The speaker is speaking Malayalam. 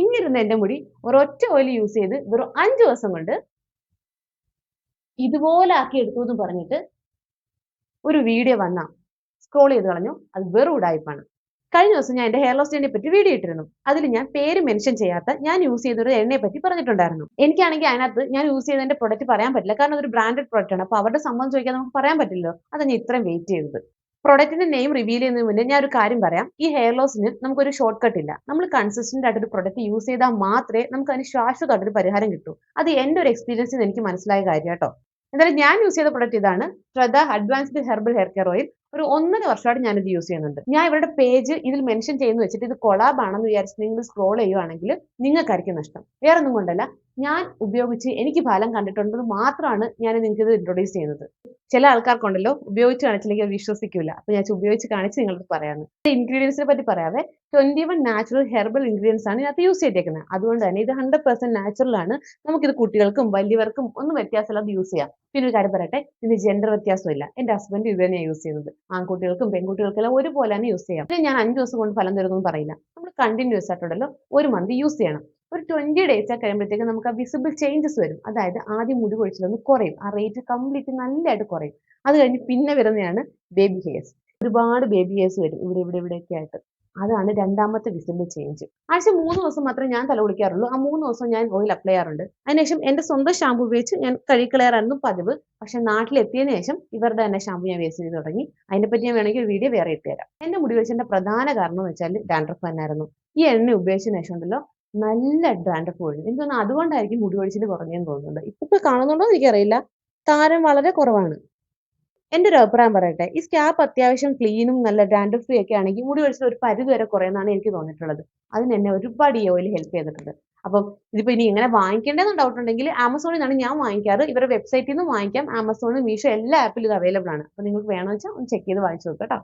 ഇങ്ങിരുന്ന എന്റെ മുടി ഒരൊറ്റ ഓയിൽ യൂസ് ചെയ്ത് വെറും 5 ദിവസം കൊണ്ട് ഇതുപോലെ ആക്കി എടുത്തു എന്ന് പറഞ്ഞിട്ട് ഒരു വീഡിയോ വന്ന സ്ക്രോൾ ചെയ്ത് കളഞ്ഞു. അത് വെറും ഉടായിപ്പാണ്. കഴിഞ്ഞ ദിവസം ഞാൻ എന്റെ ഹെയർ ലോസ് ജേണിയെ പറ്റി വീഡിയോ ഇട്ടിരുന്നു. അതിൽ ഞാൻ പേര് മെൻഷൻ ചെയ്യാത്ത ഞാൻ യൂസ് ചെയ്ത ഒരു എണ്ണയെ പറ്റി പറഞ്ഞിട്ടുണ്ടായിരുന്നു. എനിക്കാണെങ്കിൽ അതിനകത്ത് ഞാൻ യൂസ് ചെയ്തതിന്റെ പ്രൊഡക്റ്റ് പറയാൻ പറ്റില്ല, കാരണം അതൊരു ബ്രാൻഡഡ് പ്രൊഡക്റ്റ് ആണ്. അപ്പൊ അവരുടെ സമ്മതം ചോദിക്കാൻ നമുക്ക് പറയാൻ പറ്റില്ലല്ലോ. അതാണ് ഞാൻ ഇത്രയും വെയിറ്റ് ചെയ്തത്. പ്രൊഡക്റ്റിന്റെ നെയിം റിവീൽ ചെയ്യുന്നതിന് മുന്നേ ഞാൻ ഒരു കാര്യം പറയാം. ഈ ഹെയർ ലോസിന് നമുക്കൊരു ഷോർട്ട് കട്ട് ഇല്ല. നമ്മൾ കൺസിസ്റ്റന്റ് ആയിട്ട് ഒരു പ്രൊഡക്റ്റ് യൂസ് ചെയ്താൽ മാത്രമേ നമുക്ക് അതിന് ശാശ്വതമായിട്ടൊരു പരിഹാരം കിട്ടൂ. അത് എന്റെ ഒരു എക്സ്പീരിയൻസിൽ എനിക്ക് മനസ്സിലായ കാര്യം കേട്ടോ. എന്തായാലും ഞാൻ യൂസ് ചെയ്ത പ്രൊഡക്റ്റ് ഇതാണ്, ശ്രദ്ധ advanced herbal hair care oil. ഒരു 1.5 വർഷമായിട്ട് ഞാനിത് യൂസ് ചെയ്യുന്നുണ്ട്. ഞാൻ ഇവരുടെ പേജ് ഇതിൽ മെൻഷൻ ചെയ്യുന്നു വെച്ചിട്ട് ഇത് കൊളാബ് ആണെന്ന് വിചാരിച്ച് നിങ്ങൾ സ്ക്രോൾ ചെയ്യുവാണെങ്കിൽ നിങ്ങൾക്കായിരിക്കും നഷ്ടം. വേറെ ഒന്നും കൊണ്ടല്ല, ഞാൻ ഉപയോഗിച്ച് എനിക്ക് ഫലം കണ്ടിട്ടുണ്ടെന്ന് മാത്രമാണ് ഞാൻ നിങ്ങൾക്ക് ഇത് ഇൻട്രൊഡ്യൂസ് ചെയ്യുന്നത്. ചില ആൾക്കാർക്കുണ്ടല്ലോ, ഉപയോഗിച്ച് കാണിച്ചില്ലെങ്കിൽ വിശ്വസിക്കില്ല. അപ്പൊ ഞാൻ ഉപയോഗിച്ച് കാണിച്ച് നിങ്ങൾക്ക് പറയാമെന്ന്. ഇൻഗ്രീഡിയൻസിനെ പറ്റി പറയാവേ, 21 നാച്ചുറൽ ഹെർബൽ ഇൻഗ്രീഡിയൻസ് ആണ് ഇതിനകത്ത് യൂസ് ചെയ്തേക്കുന്നത്. അതുകൊണ്ട് തന്നെ ഇത് 100% നാച്ചുറൽ ആണ്. നമുക്കിത് കുട്ടികൾക്കും വലിയവർക്കും ഒന്നും വ്യത്യാസമില്ലാതെ യൂസ് ചെയ്യാം. പിന്നെ ഒരു കാര്യം പറയട്ടെ, ഇതിന് ജെൻഡർ വ്യത്യാസമില്ല. എന്റെ ഹസ്ബൻഡ് ഇത് തന്നെയാണ് യൂസ് ചെയ്യുന്നത്. ആൺകുട്ടികൾക്കും പെൺകുട്ടികൾക്കും എല്ലാം ഒരുപോലെ തന്നെ യൂസ് ചെയ്യാം. പിന്നെ ഞാൻ 5 ദിവസം കൊണ്ട് ഫലം തരുന്നു പറയില്ല. നമ്മൾ കണ്ടിന്യൂസ് ആയിട്ടുണ്ടല്ലോ ഒരു മന്ത് യൂസ് ചെയ്യണം. ഒരു 20 days കഴിയുമ്പോഴത്തേക്ക് നമുക്ക് ആ വിസിബിൾ ചേഞ്ചസ് വരും. അതായത് ആദ്യം മുടി കൊഴിച്ചിലൊന്ന് കുറയും, ആ റേറ്റ് കംപ്ലീറ്റ് നല്ലതായിട്ട് കുറയും. അത് കഴിഞ്ഞ് പിന്നെ വരുന്നതാണ് ബേബി ഹെയർസ്. ഒരുപാട് ബേബി ഹെയർസ് വരും ഇവിടെയൊക്കെ ആയിട്ട്. അതാണ് രണ്ടാമത്തെ വിസിബിൾ ചേഞ്ച്. ആഴ്ച 3 ദിവസം മാത്രമേ ഞാൻ തല കുളിക്കാറുള്ളൂ. ആ 3 ദിവസം ഞാൻ ഓയിൽ അപ്ലൈ ചെയ്യാറുണ്ട്. അതിനുശേഷം എന്റെ സ്വന്തം ഷാമ്പു ഉപയോഗിച്ച് ഞാൻ കഴുകിക്കളയാറായിരുന്നു പതിവ്. പക്ഷെ നാട്ടിലെത്തിയതിനു ശേഷം ഇവരുടെ തന്നെ ഷാമ്പു ഞാൻ യൂസ് ചെയ്ത് തുടങ്ങി. അതിനെപ്പറ്റി ഞാൻ വേണമെങ്കിൽ ഒരു വീഡിയോ വേറെ ഇട്ടുതരാം. എന്റെ മുടി കൊഴിച്ചിലിന്റെ പ്രധാന കാരണം എന്ന് വെച്ചാൽ ഡാൻഡ്രഫ് തന്നെയായിരുന്നു. ഈ എണ്ണ ഉപയോഗിച്ചതിന് ശേഷം ഉണ്ടല്ലോ നല്ല ഡാൻഡ്രഫ് ഒഴിഞ്ഞു. എനിക്ക് തോന്നുന്നു അതുകൊണ്ടായിരിക്കും മുടി കൊഴിച്ചിൽ കുറഞ്ഞെന്ന് തോന്നുന്നുണ്ട്. ഇപ്പൊ കാണുന്നുണ്ടോ എനിക്കറിയില്ല, താരം വളരെ കുറവാണ്. എന്റെ ഒരു അഭിപ്രായം പറയട്ടെ, ഈ സ്കാൽപ്പ് അത്യാവശ്യം ക്ലീനും നല്ല ഡാൻഡ്രഫ് ഫ്രീ ഒക്കെ ആണെങ്കിൽ മുടി കൊഴിച്ചിൽ ഒരു പരിധി വരെ കുറയുന്നതാണ് എനിക്ക് തോന്നിയിട്ടുള്ളത്. അതിന് എന്നെ ഒരുപാട് ഈ ഓയിൽ ഹെൽപ്പ് ചെയ്തിട്ടുണ്ട്. അപ്പം ഇതിപ്പോ ഇനി എങ്ങനെ വാങ്ങിക്കേണ്ടതെന്ന് ഡൗട്ട് ഉണ്ടെങ്കിൽ ആമസോണിൽ നിന്നാണ് ഞാൻ വാങ്ങിക്കാറ്. ഇവരുടെ വെബ്സൈറ്റിൽ നിന്ന് വാങ്ങിക്കാം. ആമസോൺ, മീഷോ എല്ലാ ആപ്പിലും ഇത് അവൈലബിൾ ആണ്. അപ്പൊ നിങ്ങൾക്ക് വേണമെന്ന് വെച്ചാൽ ഒന്ന് ചെക്ക് ചെയ്ത് വാങ്ങിച്ചു നോക്കാം കേട്ടോ.